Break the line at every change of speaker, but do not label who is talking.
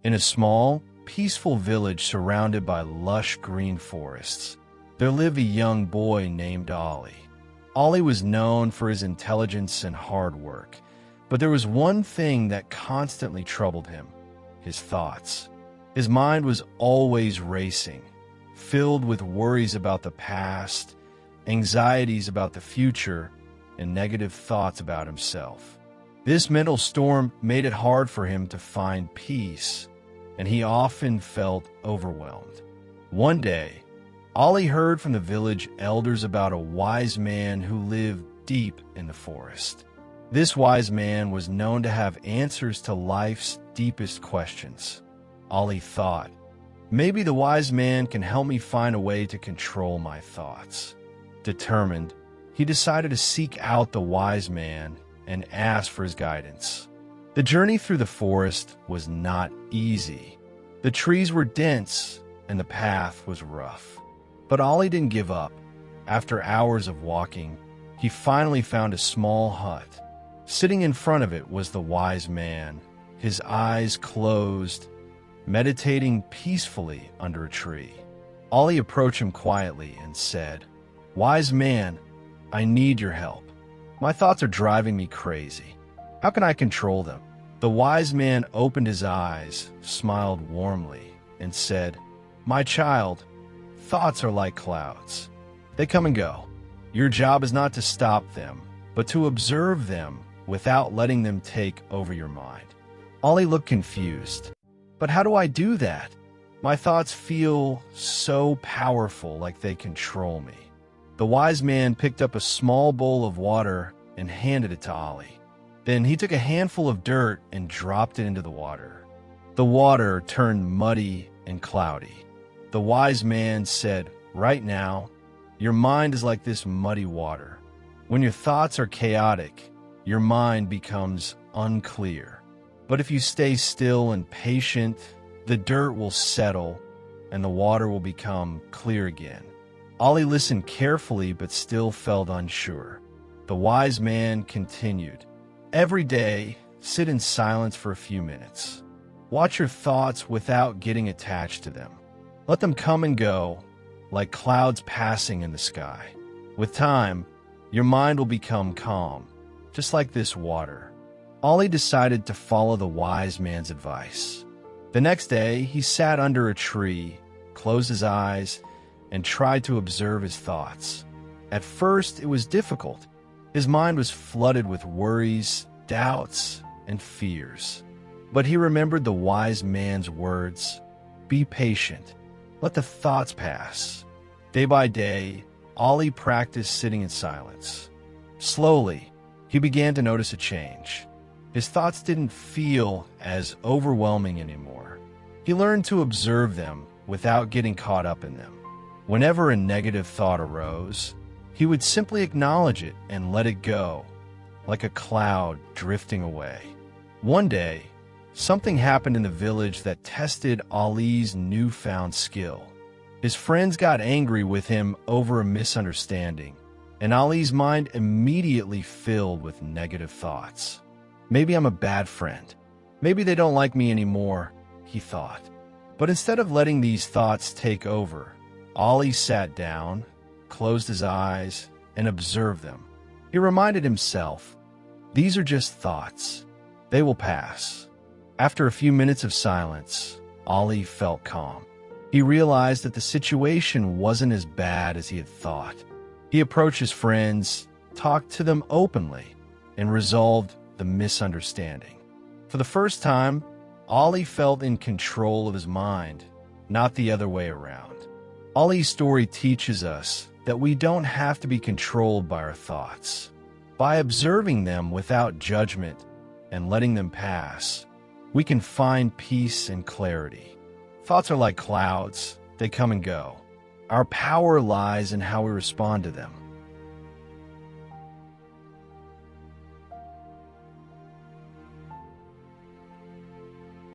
In a small, peaceful village surrounded by lush green forests, there lived a young boy named Ollie. Ollie was known for his intelligence and hard work, but there was one thing that constantly troubled him: his thoughts. His mind was always racing, filled with worries about the past, anxieties about the future, and negative thoughts about himself. This mental storm made it hard for him to find peace, and he often felt overwhelmed. One day, Ollie heard from the village elders about a wise man who lived deep in the forest. This wise man was known to have answers to life's deepest questions. Ollie thought, maybe the wise man can help me find a way to control my thoughts. Determined, he decided to seek out the wise man and ask for his guidance. The journey through the forest was not easy. The trees were dense and the path was rough. But Ollie didn't give up. After hours of walking, he finally found a small hut. Sitting in front of it was the wise man, his eyes closed, meditating peacefully under a tree. Ollie approached him quietly and said, "Wise man, I need your help. My thoughts are driving me crazy. How can I control them?" The wise man opened his eyes, smiled warmly, and said, "My child, thoughts are like clouds. They come and go. Your job is not to stop them, but to observe them without letting them take over your mind." Ollie looked confused. "But how do I do that? My thoughts feel so powerful, like they control me." The wise man picked up a small bowl of water and handed it to Ollie. Then he took a handful of dirt and dropped it into the water. The water turned muddy and cloudy. The wise man said, "Right now, your mind is like this muddy water. When your thoughts are chaotic, your mind becomes unclear. But if you stay still and patient, the dirt will settle and the water will become clear again." Ollie listened carefully but still felt unsure. The wise man continued, "Every day, sit in silence for a few minutes. Watch your thoughts without getting attached to them. Let them come and go, like clouds passing in the sky. With time, your mind will become calm, just like this water." Ollie decided to follow the wise man's advice. The next day, he sat under a tree, closed his eyes, and tried to observe his thoughts. At first, it was difficult. His mind was flooded with worries, doubts, and fears. But he remembered the wise man's words, "Be patient. Let the thoughts pass." Day by day, Ollie practiced sitting in silence. Slowly, he began to notice a change. His thoughts didn't feel as overwhelming anymore. He learned to observe them without getting caught up in them. Whenever a negative thought arose, he would simply acknowledge it and let it go, like a cloud drifting away. One day, something happened in the village that tested Ollie's newfound skill. His friends got angry with him over a misunderstanding, and Ollie's mind immediately filled with negative thoughts. "Maybe I'm a bad friend. Maybe they don't like me anymore," he thought. But instead of letting these thoughts take over, Ollie sat down, closed his eyes, and observed them. He reminded himself, "These are just thoughts. They will pass." After a few minutes of silence, Ollie felt calm. He realized that the situation wasn't as bad as he had thought. He approached his friends, talked to them openly, and resolved the misunderstanding. For the first time, Ollie felt in control of his mind, not the other way around. Ollie's story teaches us that we don't have to be controlled by our thoughts. By observing them without judgment and letting them pass, we can find peace and clarity. Thoughts are like clouds. They come and go. Our power lies in how we respond to them.